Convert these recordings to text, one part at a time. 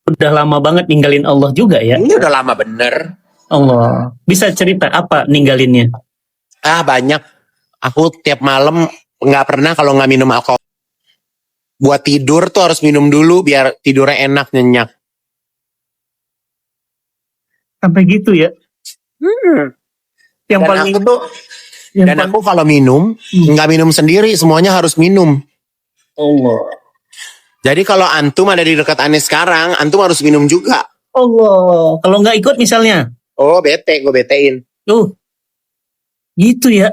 udah lama banget ninggalin Allah juga ya. Ini udah lama bener. Allah. Bisa cerita apa ninggalinnya? Banyak. Aku tiap malam nggak pernah kalau nggak minum alkohol. Buat tidur tuh harus minum dulu biar tidurnya enak, nyenyak. Sampai gitu ya. Yang Dan paling aku tuh, yang dan paling- aku kalau minum nggak minum sendiri, semuanya harus minum. Allah. Jadi kalau antum ada di dekat Ane sekarang, antum harus minum juga. Allah. Kalau nggak ikut misalnya. Oh bete, gue betein. Gitu ya.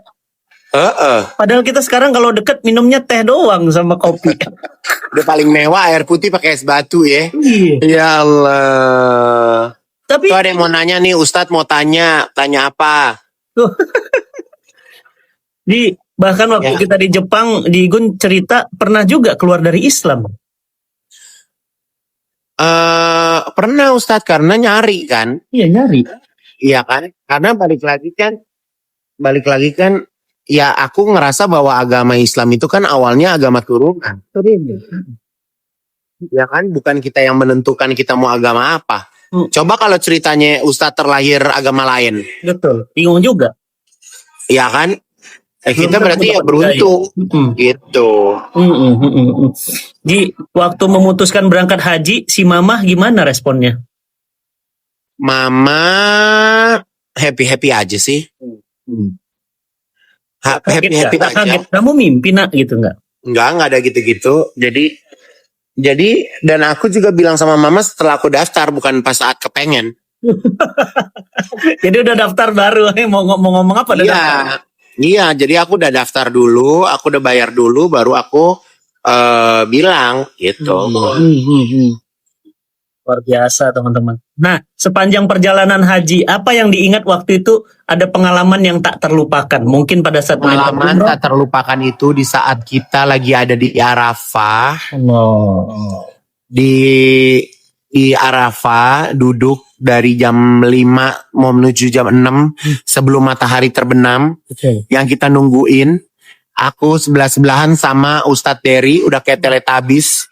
Heeh. Padahal kita sekarang kalau deket minumnya teh doang sama kopi. Udah paling mewah air putih pakai es batu ya. Iya. Ya Allah. Tapi Tuh ada yang mau nanya nih, Ustadz mau tanya apa? bahkan waktu Ya. kita di Jepang, di Igun cerita pernah juga keluar dari Islam. Pernah Ustadz karena nyari kan. Iya, nyari. Iya kan? Karena balik lagi kan ya aku ngerasa bahwa agama Islam itu kan awalnya agama turunan. Ya kan, bukan kita yang menentukan kita mau agama apa. Coba kalau ceritanya Ustadz terlahir agama lain. Betul. Bingung juga. Ya kan? Kita Belum berarti tentu ya beruntung. Gitu. Di waktu memutuskan berangkat haji, si mamah gimana responnya? Mama happy aja sih. Happy aja. Kaget. Kamu mimpi nak gitu nggak? Enggak ada gitu-gitu. Jadi dan aku juga bilang sama mama setelah aku daftar, bukan pas saat kepengen. Jadi udah daftar baru, mau ngomong apa? Udah daftar? Iya, jadi aku udah daftar dulu, aku udah bayar dulu, baru aku bilang gitu. Luar biasa teman-teman. Nah, sepanjang perjalanan haji, apa yang diingat waktu itu? Ada pengalaman yang tak terlupakan. Mungkin pada saat Pengalaman tak terlupakan itu di saat kita lagi ada di Arafah. Di Arafah, duduk dari jam 5 mau menuju jam 6 sebelum matahari terbenam. Yang kita nungguin, aku sebelah-sebelahan sama Ustadz Dery, udah kayak Teletubbies.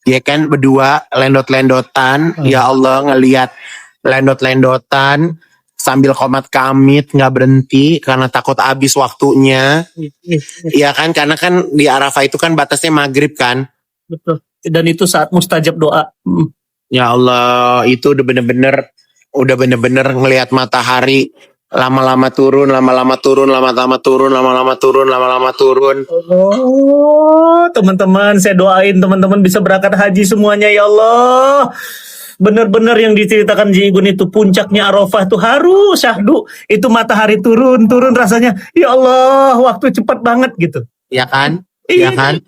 Ya kan, berdua lendot-lendotan. Ya Allah, ngelihat lendot-lendotan sambil komat kamit, nggak berhenti karena takut habis waktunya. Iya kan, karena kan di Arafah itu kan batasnya maghrib kan. Betul. Dan itu saat mustajab doa. Ya Allah, itu udah bener-bener ngelihat matahari lama-lama turun. Oh, teman-teman, saya doain teman-teman bisa berangkat haji semuanya ya Allah. Benar-benar yang diceritakan Ji Igun itu puncaknya Arafah itu harus syahdu. Itu matahari turun rasanya. Ya Allah, waktu cepat banget gitu. Ya kan? Ya kan?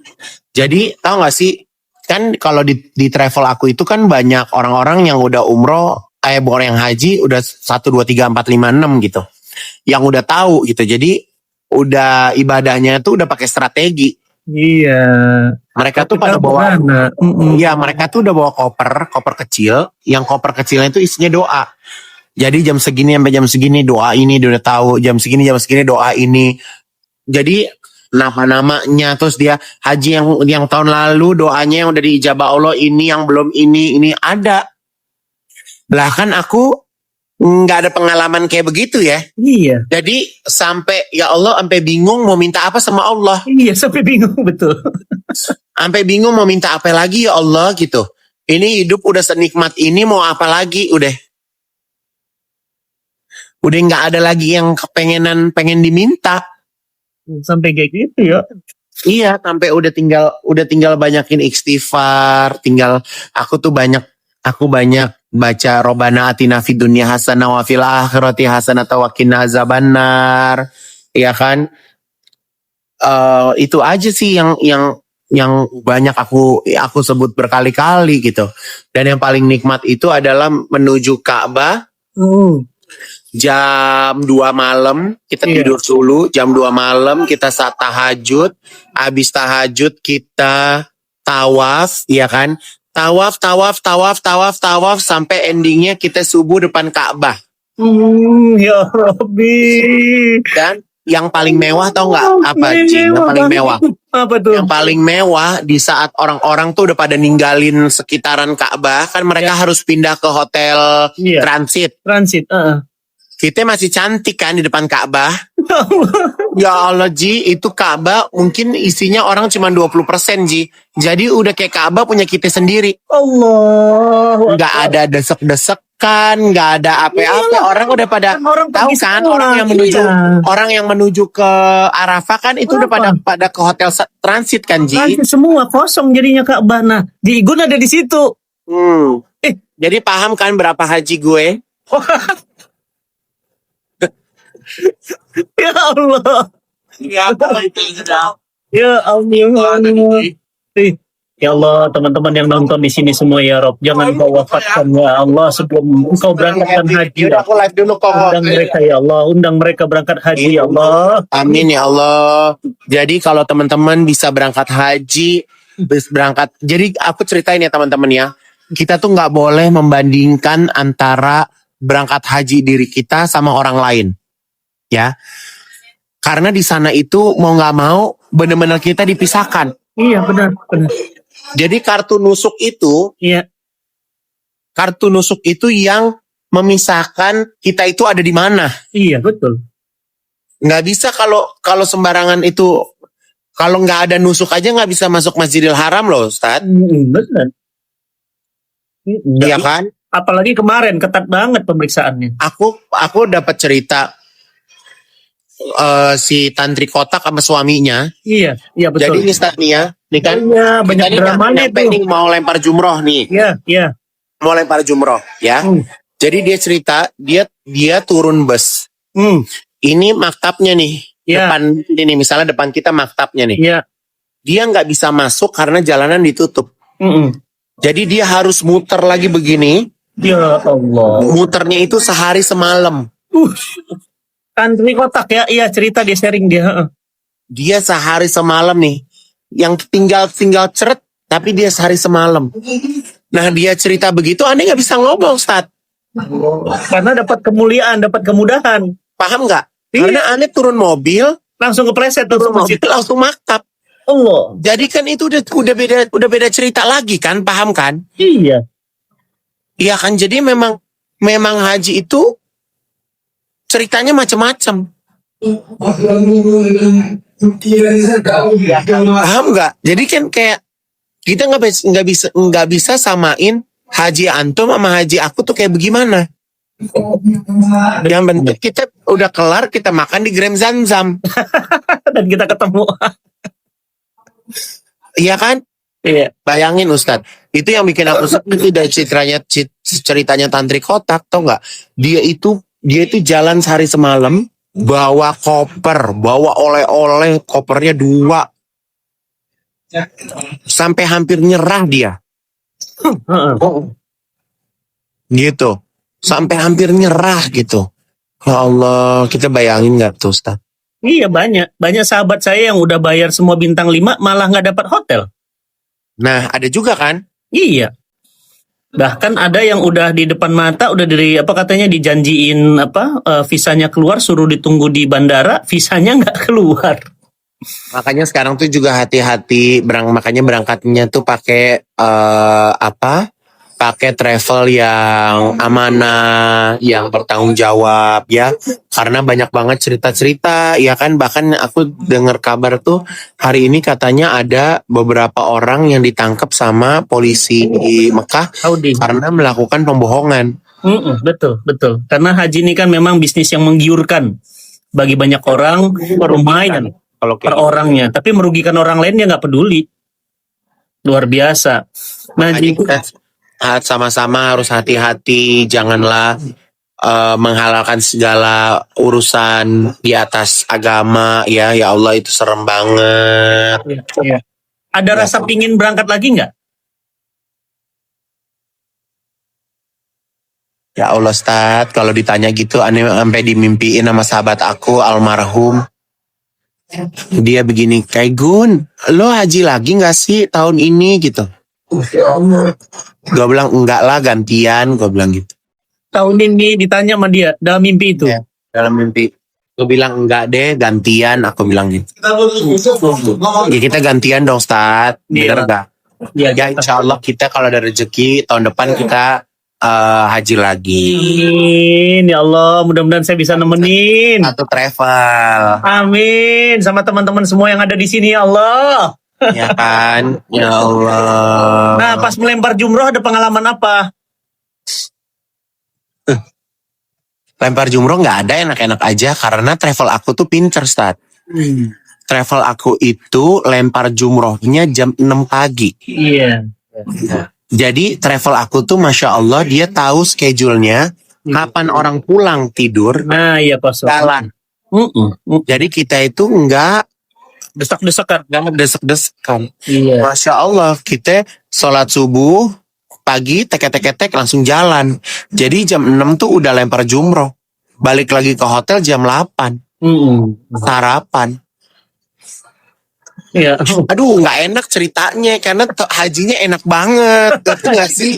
Jadi tahu gak sih? Kan kalau di travel aku itu kan banyak orang-orang yang udah umroh, bukan yang haji udah 1, 2, 3, 4, 5, 6 gitu. Yang udah tahu gitu. Jadi udah ibadahnya tuh udah pakai strategi. Iya. Mereka tuh pada bawa, iya mereka tuh udah bawa koper kecil. Yang koper kecilnya itu isinya doa. Jadi jam segini sampai jam segini doa ini dia udah tahu. Jam segini doa ini. Jadi nama-namanya, terus dia haji yang tahun lalu doanya yang udah diijabah Allah ini, yang belum ini ada. Bahkan aku nggak ada pengalaman kayak begitu ya. Iya. Jadi sampai ya Allah sampai bingung mau minta apa sama Allah. Iya, sampai bingung betul. Sampai bingung mau minta apa lagi ya Allah gitu. Ini hidup udah senikmat ini mau apa lagi udah nggak ada lagi yang pengen diminta. Sampai kayak gitu ya. Iya, sampai udah tinggal banyakin istighfar, aku banyak baca Robbana atina fid dunya hasanah wa fil akhirati hasanah wa qina azabannar. Iya kan? Itu aja sih yang banyak aku sebut berkali-kali gitu. Dan yang paling nikmat itu adalah menuju Ka'bah. Jam 2 malam kita tidur dulu, jam 2 malam kita saat tahajud, habis tahajud kita tawaf, ya kan? Tawaf sampai endingnya kita subuh depan Ka'bah. Ya Rabbi. Dan yang paling mewah tau nggak apa Ji? Yang paling mewah. Apa tuh? Yang paling mewah di saat orang-orang tuh udah pada ninggalin sekitaran Ka'bah, kan mereka harus pindah ke hotel Iya. transit. Transit. Kita masih cantik kan di depan Ka'bah. Ya Allah Ji, itu Ka'bah mungkin isinya orang cuma 20% Ji. Jadi udah kayak Ka'bah punya kita sendiri. Allah. Nggak ada desek-desekan, nggak ada apa-apa. Orang udah pada Orang tahu pergi kan, semua. Iya. orang yang menuju ke Arafah kan itu udah pada ke hotel transit kan Ji. Transit semua kosong jadinya Ka'bah. Nah, di Igun ada di situ. Jadi paham kan berapa haji gue? Ya Allah. Ya Ya Allah. Ya Allah, teman-teman yang nonton di sini semua ya Rob, jangan kau wafatkan ya Allah sebelum engkau berangkatkan haji. Aku live dulu kok. Undang mereka ya Allah, undang mereka berangkat haji ya Allah. Amin ya Allah. Jadi kalau teman-teman bisa berangkat haji, berangkat. Jadi aku ceritain ya teman-teman ya. Kita tuh nggak boleh membandingkan antara berangkat haji diri kita sama orang lain. Ya. Karena di sana itu mau nggak mau benar-benar kita dipisahkan. Iya benar. Jadi kartu nusuk itu yang memisahkan kita itu ada di mana. Iya betul. Nggak bisa kalau sembarangan itu, kalau nggak ada nusuk aja nggak bisa masuk Masjidil Haram loh, Ustaz. Benar. Iya kan? Apalagi kemarin ketat banget pemeriksaannya. Aku dapat cerita si Tantri Kotak sama suaminya. Iya betul. Jadi ini Ustaz nih ya, nih kan? Iya, banyak Kita nih dramanya nyampe tuh. nih mau lempar jumroh nih. Iya. Mau lempar jumroh ya. Jadi dia cerita dia turun bus. Ini maktabnya nih. Depan ini misalnya depan kita maktabnya nih. Iya. Dia nggak bisa masuk karena jalanan ditutup. Jadi dia harus muter lagi begini. Ya Allah. Muternya itu sehari semalam. Tantri Kotak ya, iya cerita dia sharing dia. Dia sehari semalam nih. Yang tinggal ceret, tapi dia sehari semalam. Nah dia cerita begitu, Anda nggak bisa ngomong, Ustaz. Karena dapat kemuliaan, dapat kemudahan. Paham nggak? Iya. Karena Anda turun mobil, Langsung kepleset turun mobil langsung maktab. Allah. Jadi kan itu udah beda cerita lagi kan, paham kan? Iya. Iya kan, jadi memang haji itu ceritanya macam-macam. Paham nggak? Jadi kan kayak kita nggak bisa samain haji antum sama haji aku tuh kayak bagaimana? Yang bentuk kita udah kelar, kita makan di Grand Zam-Zam. Dan kita ketemu. Iya kan? Iya. Bayangin Ustadz, itu yang bikin aku sedih dari ceritanya Tantri Kotak, tau nggak? Dia itu jalan sehari semalam, bawa koper, bawa oleh-oleh, kopernya 2, sampai hampir nyerah dia. Gitu, sampai hampir nyerah gitu. Ya Allah, kita bayangin nggak tuh Ustadz? Iya banyak sahabat saya yang udah bayar semua bintang 5 malah nggak dapat hotel. Nah ada juga kan? Iya. Bahkan ada yang udah di depan mata, udah katanya dijanjiin visanya keluar, suruh ditunggu di bandara, visanya nggak keluar. Makanya sekarang tuh juga hati-hati, makanya berangkatnya tuh pakai pakai travel yang amanah, yang bertanggung jawab ya. Karena banyak banget cerita-cerita ya kan, bahkan aku dengar kabar tuh hari ini katanya ada beberapa orang yang ditangkap sama polisi di Mekah Saudi karena melakukan pembohongan. Betul. Karena haji ini kan memang bisnis yang menggiurkan bagi banyak orang, lumayan Kalau per orangnya, tapi merugikan orang lain dia nggak peduli. Luar biasa. Nah, kita sama-sama harus hati-hati, janganlah menghalalkan segala urusan di atas agama ya. Ya Allah, itu serem banget. Iya. Ada rasa pingin berangkat lagi nggak? Ya Allah Ustaz, kalau ditanya gitu aneh sampai dimimpiin sama sahabat aku almarhum. Dia begini, kayak Gun, lo haji lagi gak sih tahun ini gitu? Gue bilang enggak lah, gantian, gue bilang gitu. Tahun ini ditanya sama dia dalam mimpi itu. Ya, dalam mimpi. Gue bilang enggak deh, gantian. Aku bilang gitu. Ya kita gantian dong, Ustaz. Bener Iya. gak? Iya, Ya insya Allah kita kalau ada rezeki tahun depan kita haji lagi. Amin, ya Allah, mudah-mudahan saya bisa nemenin. Atau travel. Amin, sama teman-teman semua yang ada di sini ya Allah. Ya kan? Ya Allah. Nah, pas melempar jumroh ada pengalaman apa? Lempar jumroh nggak ada, enak-enak aja karena travel aku tuh pinter, Ustaz. Travel aku itu lempar jumrohnya jam 6 pagi. Iya. Jadi travel aku tuh Masya Allah dia tahu schedule-nya kapan orang pulang tidur Nah, iya Pak. jalan. Jadi kita itu nggak Desak-desakan. desek-desekan. Iya. Masya Allah kita sholat subuh pagi tek-tek langsung jalan. Jadi jam 6 tuh udah lempar jumroh. Balik lagi ke hotel jam 8. Sarapan. Iya. Aduh nggak enak ceritanya karena hajinya enak banget. Ngerti nggak sih?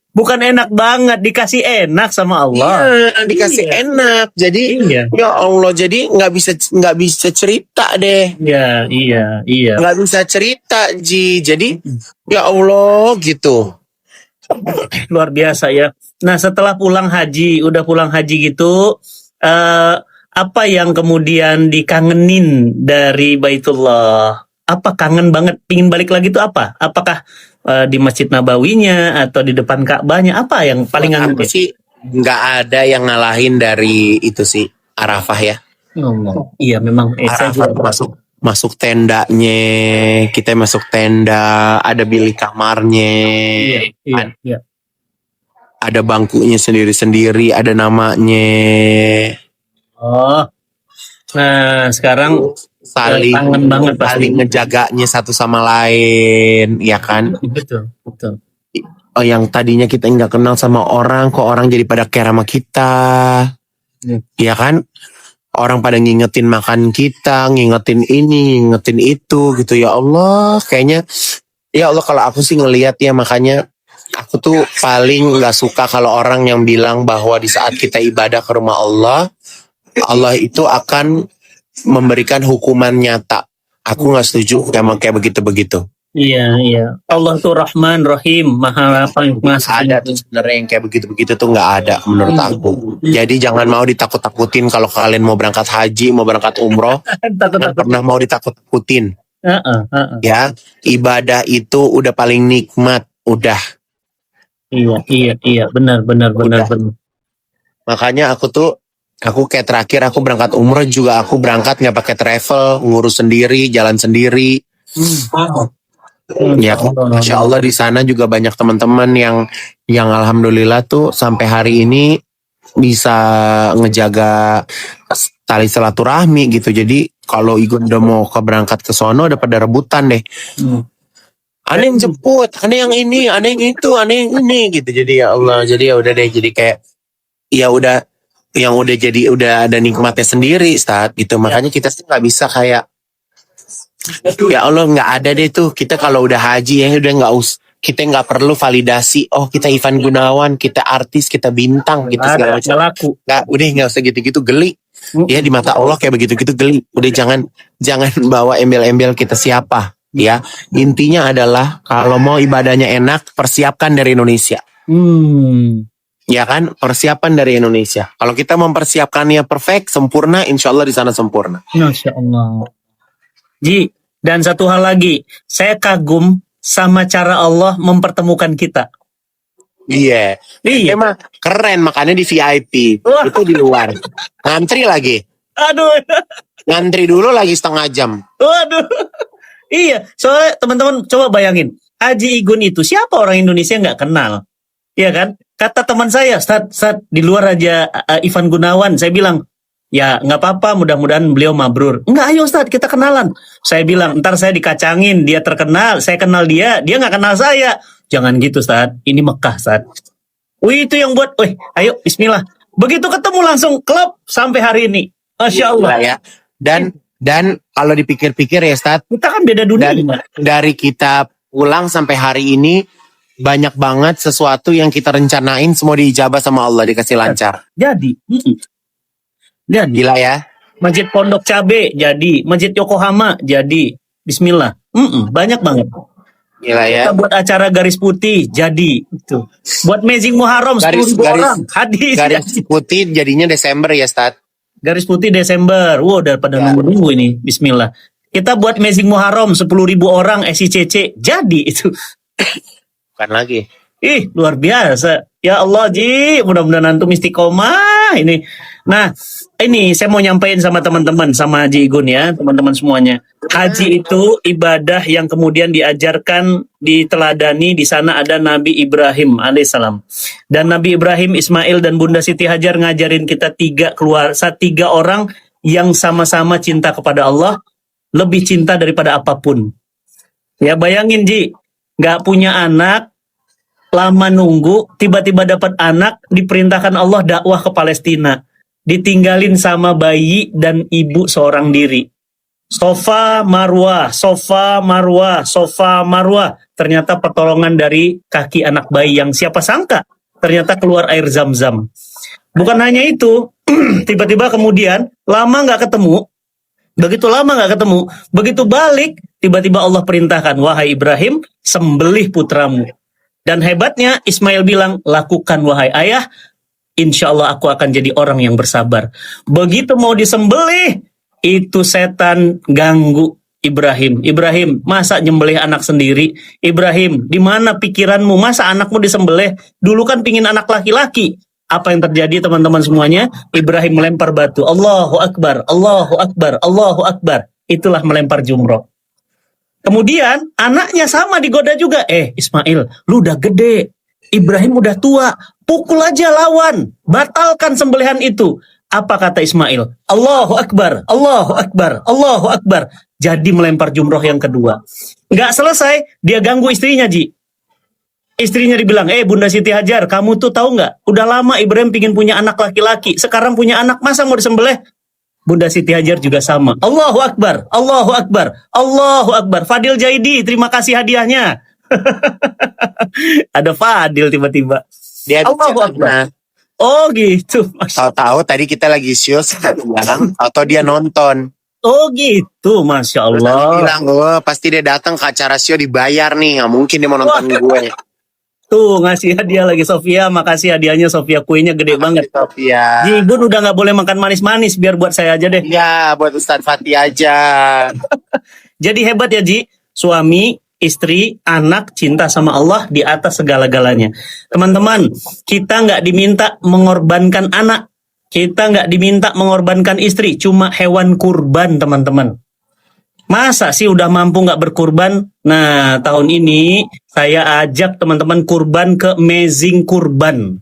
Bukan enak banget, dikasih enak sama Allah. Iya, dikasih enak. Jadi Iya. ya Allah, jadi nggak bisa cerita deh. Iya, iya. Nggak bisa cerita, Ji. Jadi ya Allah gitu. Luar biasa ya. Nah, setelah pulang haji, udah pulang haji gitu, apa yang kemudian dikangenin dari Baitullah? Apa kangen banget, pingin balik lagi tuh apa? Apakah di Masjid Nabawinya atau di depan Ka'bahnya? Apa yang paling Aku kangen? sih nggak ada yang ngalahin dari itu sih Arafah ya. Iya, memang. Saya Arafah juga masuk tendanya, kita masuk tenda, ada bilik kamarnya, Iya. ada bangkunya sendiri-sendiri, ada namanya. Oh, nah sekarang Saling kangen banget pasti. saling ngejaganya satu sama lain, ya kan? Betul. Oh, yang tadinya kita nggak kenal sama orang, kok orang jadi pada care sama kita, ya kan? Orang pada ngingetin makan kita, ngingetin ini, ngingetin itu, gitu ya Allah. Kayaknya, ya Allah kalau aku sih ngelihat ya, makanya aku tuh paling nggak suka kalau orang yang bilang bahwa di saat kita ibadah ke rumah Allah, Allah itu akan memberikan hukuman nyata. Aku nggak setuju sama kayak begitu-begitu. Iya. Allah tuh Rahman, Rahim, Maha Ada tuh sebenarnya yang kayak begitu-begitu tuh nggak ada menurut aku. Jadi jangan mau ditakut-takutin kalau kalian mau berangkat haji, mau berangkat umroh, jangan pernah mau ditakut-takutin. Ya, ibadah itu udah paling nikmat, udah. Iya, benar. Makanya aku kayak terakhir aku berangkat umroh juga aku berangkat nggak pakai travel, ngurus sendiri, jalan sendiri. Ya, Masya Allah di sana juga banyak teman-teman yang alhamdulillah tuh sampai hari ini bisa ngejaga tali silaturahmi gitu. Jadi kalau Igun udah mau berangkat ke sono udah pada rebutan deh. Ada yang jemput, ada yang ini, ada yang itu, ada yang ini gitu. Jadi ya Allah, jadi ya udah deh, jadi kayak ya udah yang udah jadi udah ada nikmatnya sendiri saat gitu. Makanya kita sih nggak bisa kayak ya Allah nggak ada deh tuh kita kalau udah haji ya udah kita nggak perlu validasi. Oh kita Ivan Gunawan, kita artis, kita bintang gitu segala macam. Nggak usah gitu-gitu geli. Ya di mata Allah kayak begitu-gitu geli. Udah jangan bawa embel-embel kita siapa. Ya intinya adalah kalau mau ibadahnya enak persiapkan dari Indonesia. Ya kan persiapan dari Indonesia. Kalau kita mempersiapkannya perfect sempurna, insya Allah di sana sempurna. Masya Allah. Ji, dan satu hal lagi, saya kagum sama cara Allah mempertemukan kita. Iya. Emang keren makanya di VIP. Itu di luar. Ngantri lagi. Aduh. Ngantri dulu lagi setengah jam. Waduh. Iya, soalnya teman-teman coba bayangin, Haji Igun itu siapa orang Indonesia nggak kenal, ya kan? Kata teman saya, Ustaz, di luar aja Ivan Gunawan, saya bilang, ya nggak apa-apa, mudah-mudahan beliau mabrur. Enggak, ayo Ustaz, kita kenalan. Saya bilang, ntar saya dikacangin, dia terkenal, saya kenal dia nggak kenal saya. Jangan gitu Ustaz, ini Mekah Ustaz. Wih itu yang buat, ayo Bismillah. Begitu ketemu langsung klub sampai hari ini, Masya Allah. Ya. Dan kalau dipikir-pikir ya Ustaz, kita kan beda dunia. Dari kita pulang sampai hari ini, banyak banget sesuatu yang kita rencanain semua diijabah sama Allah, dikasih lancar. Jadi, Jadi. Gila ya. Masjid Pondok Cabe jadi, Masjid Yokohama jadi. Bismillah. Banyak banget. Gila ya. Kita buat acara garis putih jadi. Itu. Buat Amazing Muharram 10.000 orang. Hadis. Garis putih jadinya Desember ya, Stat. Garis putih Desember. Wow, daripada nunggu-nunggu ini. Bismillah. Kita buat Amazing Muharram 10.000 orang SICC. Jadi itu. Bukan lagi. Ih, luar biasa. Ya Allah, Ji. Mudah-mudahan antum istiqomah ini. Nah, ini saya mau nyampein sama teman-teman, sama Haji Igun ya, teman-teman semuanya. Haji itu ibadah yang kemudian diajarkan, diteladani. Di sana ada Nabi Ibrahim alaihissalam. Dan Nabi Ibrahim, Ismail, dan Bunda Siti Hajar ngajarin kita tiga orang yang sama-sama cinta kepada Allah, lebih cinta daripada apapun. Ya bayangin Ji, gak punya anak, lama nunggu, tiba-tiba dapat anak, diperintahkan Allah dakwah ke Palestina. Ditinggalin sama bayi dan ibu seorang diri. Sofa Marwah, Sofa Marwah, Sofa Marwah. Ternyata pertolongan dari kaki anak bayi yang siapa sangka ternyata keluar air zam-zam. Bukan hanya itu, tiba-tiba kemudian lama nggak ketemu. Begitu lama nggak ketemu, begitu balik, tiba-tiba Allah perintahkan, wahai Ibrahim, sembelih putramu. Dan hebatnya Ismail bilang, lakukan wahai ayah, insya Allah aku akan jadi orang yang bersabar. Begitu mau disembelih, itu setan ganggu Ibrahim. Ibrahim, masa nyembelih anak sendiri? Ibrahim, di mana pikiranmu? Masa anakmu disembelih? Dulu kan pingin anak laki-laki. Apa yang terjadi teman-teman semuanya? Ibrahim melempar batu. Allahu Akbar, Allahu Akbar, Allahu Akbar. Itulah melempar jumroh. Kemudian anaknya sama digoda juga. Ismail, lu udah gede. Ibrahim udah tua. Pukul aja lawan. Batalkan sembelihan itu. Apa kata Ismail? Allahu Akbar, Allahu Akbar, Allahu Akbar. Jadi melempar jumroh yang kedua. Nggak selesai, dia ganggu istrinya, Ji. Istrinya dibilang, Bunda Siti Hajar, kamu tuh tahu nggak? Udah lama Ibrahim pingin punya anak laki-laki. Sekarang punya anak, masa mau disembelih? Bunda Siti Hajar juga sama. Allahu Akbar, Allahu Akbar, Allahu Akbar. Fadil Jaidi, terima kasih hadiahnya. Ada Fadil tiba-tiba. Dia Allahu Akbar. Oh gitu. Tahu-tahu tadi kita lagi show sekarang atau dia nonton. Oh gitu, Masya Allah. Dia bilang, pasti dia datang ke acara show dibayar nih. Nggak mungkin dia mau nonton gue. Tuh ngasih hadiah lagi Sofia, makasih hadiahnya Sofia, kuenya gede banget. Sofia. Ji, Gun udah nggak boleh makan manis-manis, biar buat saya aja deh. Ya, buat Ustadz Fatih aja. Jadi hebat ya Ji, suami, istri, anak, cinta sama Allah di atas segala-galanya. Teman-teman, kita nggak diminta mengorbankan anak, kita nggak diminta mengorbankan istri, cuma hewan kurban teman-teman. Masa sih udah mampu nggak berkurban? Nah, tahun ini saya ajak teman-teman kurban ke Amazing Kurban.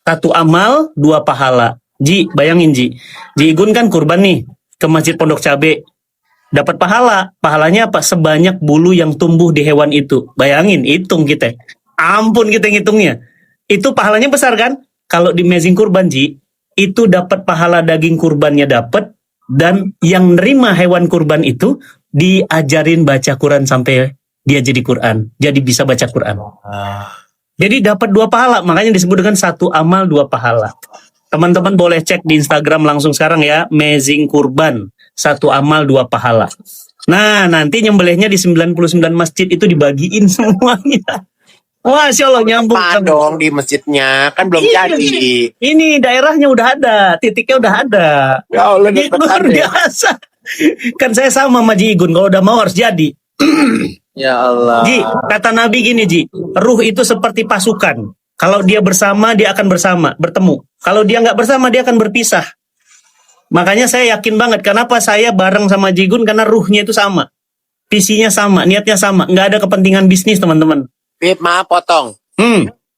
1 amal, 2 pahala. Ji, bayangin Ji. Ji Igun kan kurban nih ke Masjid Pondok Cabe. Dapat pahala. Pahalanya apa? Sebanyak bulu yang tumbuh di hewan itu. Bayangin, hitung kita. Ampun kita ngitungnya. Itu pahalanya besar kan? Kalau di Amazing Kurban Ji, itu dapat pahala daging kurbannya dapat. Dan yang nerima hewan kurban itu diajarin baca Quran sampai dia jadi Quran, jadi bisa baca Quran. Jadi dapat 2 pahala, makanya disebut dengan 1 amal 2 pahala. Teman-teman boleh cek di Instagram langsung sekarang ya, Amazing Kurban, 1 amal 2 pahala. Nah nanti nyembelihnya di 99 masjid itu dibagiin semuanya. Masya Allah nyambung. Dong di masjidnya kan belum jadi. Ini daerahnya udah ada, titiknya udah ada. Ya Allah, ini luar biasa. Kan saya sama Ji Igun, kalau udah mau harus jadi. Ya Allah. Ji, kata Nabi gini Ji, ruh itu seperti pasukan. Kalau dia bersama, dia akan bersama, bertemu. Kalau dia nggak bersama, dia akan berpisah. Makanya saya yakin banget, kenapa saya bareng sama Ji Igun, karena ruhnya itu sama. Visinya sama, niatnya sama. Nggak ada kepentingan bisnis teman-teman. Pip, maaf potong.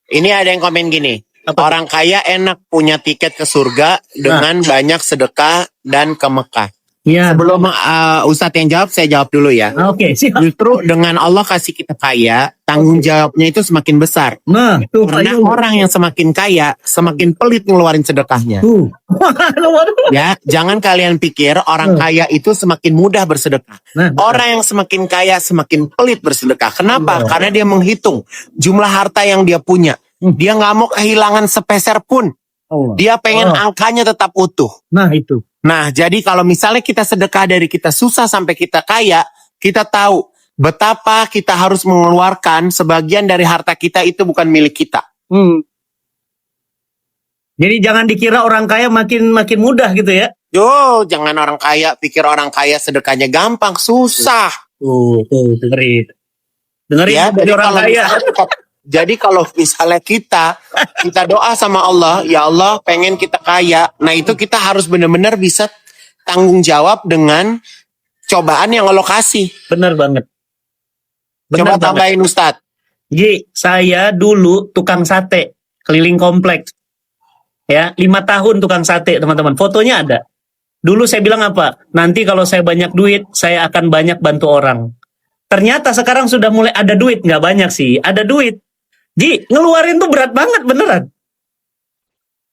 Ini ada yang komen gini. Apa? Orang kaya enak punya tiket ke surga dengan banyak sedekah dan ke Mekah. Ya. Sebelum Ustadz yang jawab, saya jawab dulu ya. Oke, siap. Justru dengan Allah kasih kita kaya, tanggung jawabnya itu semakin besar. Nah, tuh. Karena ayo. orang yang semakin kaya, semakin pelit ngeluarin sedekahnya. Tuh. Ya, jangan kalian pikir orang kaya itu semakin mudah bersedekah. Nah, Orang yang semakin kaya semakin pelit bersedekah. Kenapa? Allah. Karena dia menghitung jumlah harta yang dia punya. Dia nggak mau kehilangan sepeser pun. Allah. Dia pengen Oh. angkanya tetap utuh. Nah itu. Nah, jadi kalau misalnya kita sedekah dari kita susah sampai kita kaya, kita tahu betapa kita harus mengeluarkan sebagian dari harta kita itu bukan milik kita. Jadi jangan dikira orang kaya makin mudah gitu ya. Yo, jangan orang kaya pikir orang kaya sedekahnya gampang, susah. Tuh, dengerin. Dengerin Ya, dari orang kaya. Jadi kalau misalnya kita doa sama Allah, ya Allah pengen kita kaya. Nah itu kita harus benar-benar bisa tanggung jawab dengan cobaan yang Allah kasih. Bener banget. Coba Bener banget. tambahin Ustadz. Ji, saya dulu tukang sate keliling kompleks. Ya, 5 tahun tukang sate, teman-teman. Fotonya ada. Dulu saya bilang apa? Nanti kalau saya banyak duit, saya akan banyak bantu orang. Ternyata sekarang sudah mulai ada duit, nggak banyak sih, ada duit. Ji, ngeluarin tuh berat banget, beneran.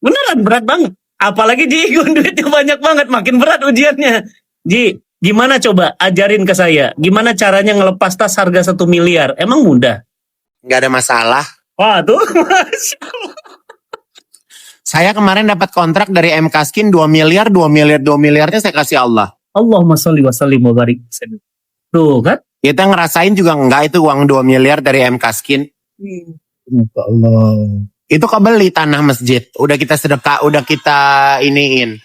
Beneran berat banget. Apalagi Ji, duitnya banyak banget, makin berat ujiannya. Ji, gimana coba ajarin ke saya, gimana caranya ngelepas tas harga 1 miliar? Emang mudah? Nggak ada masalah. Wah tuh, Masya Allah. Saya kemarin dapat kontrak dari MK Skin 2 miliar, 2 miliar, 2 miliarnya saya kasih Allah. Allahumma sholli wa sallim wa barik. Tuh kan? Kita ngerasain juga enggak itu uang 2 miliar dari MK Skin. Allah. Itu kebeli tanah masjid. Udah kita sedekah, udah kita iniin.